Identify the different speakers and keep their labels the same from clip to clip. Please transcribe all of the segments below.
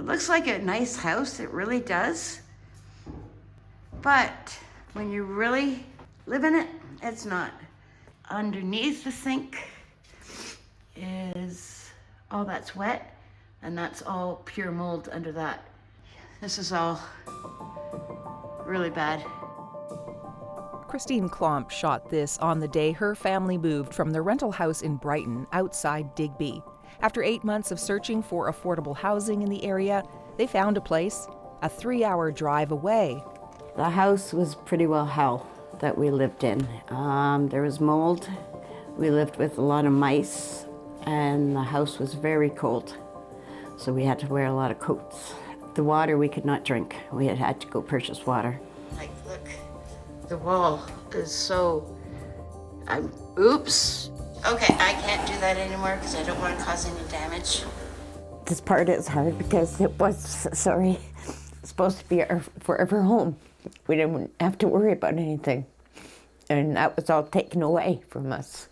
Speaker 1: It looks like a nice house, it really does. But when you really live in it, it's not. Underneath the sink is all that's wet, and that's all pure mold under that. This is all really bad.
Speaker 2: Christine Klomp shot this on the day her family moved from their rental house in Brighton outside Digby. After 8 months of searching for affordable housing in the area, they found a place a 3-hour drive away.
Speaker 1: The house was pretty well hell that we lived in. There was mold. We lived with a lot of mice, and the house was very cold. So we had to wear a lot of coats. The water we could not drink. We had to go purchase water. Like, look, the wall is so, oops. Okay, I can't do that anymore because I don't want to cause any damage. This part is hard because it was, supposed to be our forever home. We didn't have to worry about anything. And that was all taken away from us.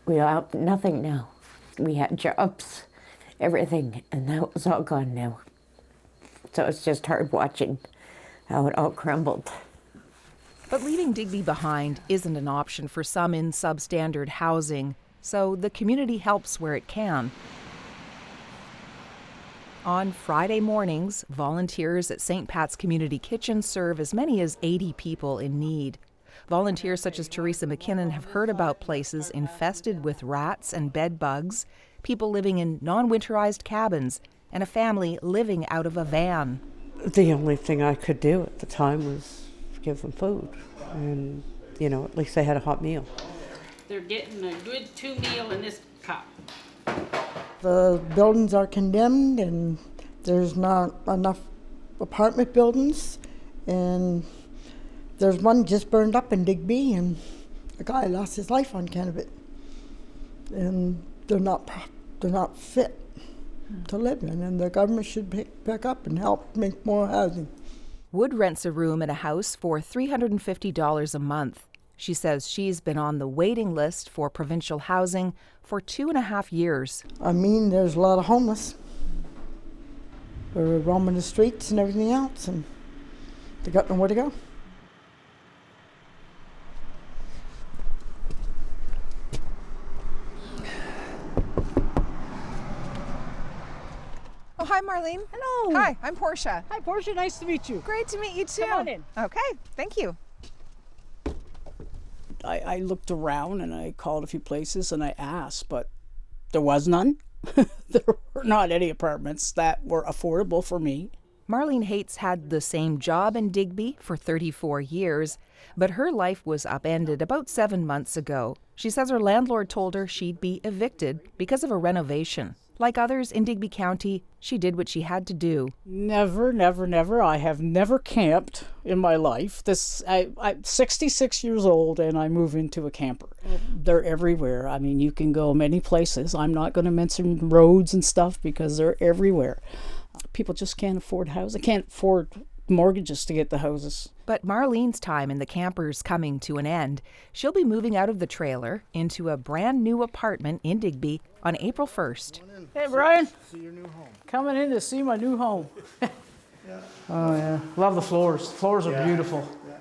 Speaker 1: We have nothing now. We had jobs, everything, and that was all gone now. So it's just hard watching how it all crumbled.
Speaker 2: But leaving Digby behind isn't an option for some in substandard housing, so the community helps where it can. On Friday mornings, volunteers at St. Pat's Community Kitchen serve as many as 80 people in need. Volunteers such as Teresa McKinnon have heard about places infested with rats and bed bugs, people living in non-winterized cabins, and a family living out of a van.
Speaker 3: The only thing I could do at the time was give them food, and at least they had a hot meal.
Speaker 4: They're getting a good 2 meal in this cup.
Speaker 5: The buildings are condemned, and there's not enough apartment buildings, and there's one just burned up in Digby, and a guy lost his life on account of it. And they're not fit to live in, and the government should pick up and help make more housing.
Speaker 2: Wood rents a room in a house for $350 a month. She says she's been on the waiting list for provincial housing for 2.5 years.
Speaker 5: There's a lot of homeless. They're roaming the streets and everything else, and they got nowhere to go.
Speaker 6: Oh, hi, Marlene.
Speaker 7: Hello.
Speaker 6: Hi, I'm Portia.
Speaker 7: Hi, Portia. Nice to meet you.
Speaker 6: Great to meet you, too.
Speaker 7: Come on in.
Speaker 6: Okay, thank you.
Speaker 7: I looked around and I called a few places and I asked, but there was none. There were not any apartments that were affordable for me.
Speaker 2: Marlene Hates had the same job in Digby for 34 years, but her life was upended about 7 months ago. She says her landlord told her she'd be evicted because of a renovation. Like others in Digby County, she did what she had to do.
Speaker 7: Never, never, never. I have never camped in my life. I'm 66 years old and I move into a camper. They're everywhere. You can go many places. I'm not going to mention roads and stuff because they're everywhere. People just can't afford houses. They can't afford mortgages to get the houses.
Speaker 2: But Marlene's time in the camper's coming to an end. She'll be moving out of the trailer into a brand new apartment in Digby on April 1st.
Speaker 7: Hey, Brian.
Speaker 8: See your new home.
Speaker 7: Coming in to see my new home. Yeah. Oh, yeah. Love the floors. Floors are beautiful.
Speaker 8: Yeah.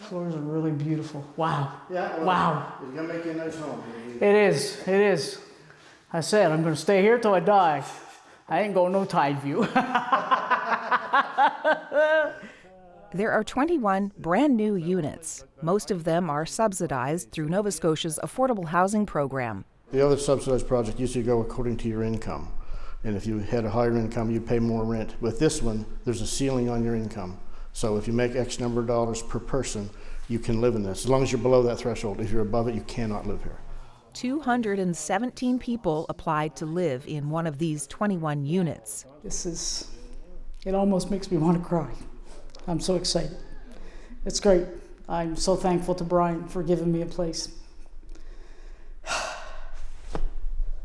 Speaker 7: Floors are really beautiful. Wow.
Speaker 8: Yeah. Well,
Speaker 7: wow.
Speaker 8: It's going to make you a nice home.
Speaker 7: It is. It is. I said I'm going to stay here till I die. I ain't going no tide view.
Speaker 2: There are 21 brand new units. Most of them are subsidized through Nova Scotia's affordable housing program.
Speaker 8: The other subsidized project used to go according to your income. And if you had a higher income, you'd pay more rent. With this one, there's a ceiling on your income. So if you make X number of dollars per person, you can live in this. As long as you're below that threshold. If you're above it, you cannot live here.
Speaker 2: 217 people applied to live in one of these 21 units.
Speaker 7: It almost makes me want to cry. I'm so excited. It's great. I'm so thankful to Brian for giving me a place.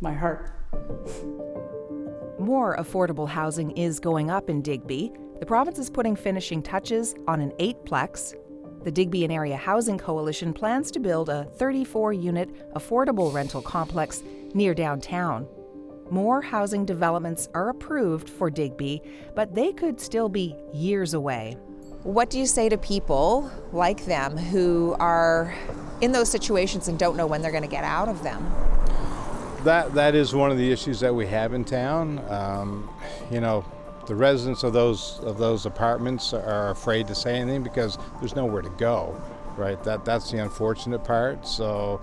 Speaker 7: My heart.
Speaker 2: More affordable housing is going up in Digby. The province is putting finishing touches on an 8-plex. The Digby and Area Housing Coalition plans to build a 34-unit affordable rental complex near downtown. More housing developments are approved for Digby, but they could still be years away.
Speaker 6: What do you say to people like them who are in those situations and don't know when they're going to get out of them?
Speaker 9: That is one of the issues that we have in town. You know, the residents of those apartments are afraid to say anything because there's nowhere to go, right? That's the unfortunate part. So,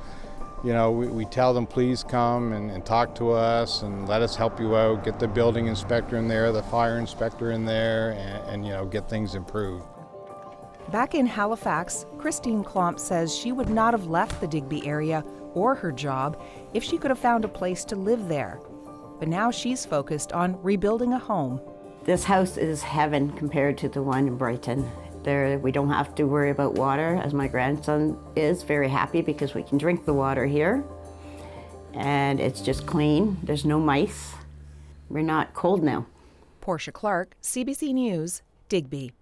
Speaker 9: you know, we tell them, please come and talk to us and let us help you out, get the building inspector in there, the fire inspector in there, and you know, get things improved.
Speaker 2: Back in Halifax, Christine Klomp says she would not have left the Digby area or her job if she could have found a place to live there. But now she's focused on rebuilding a home.
Speaker 1: This house is heaven compared to the one in Brighton. There, we don't have to worry about water, as my grandson is very happy because we can drink the water here. And it's just clean. There's no mice. We're not cold now.
Speaker 2: Portia Clark, CBC News, Digby.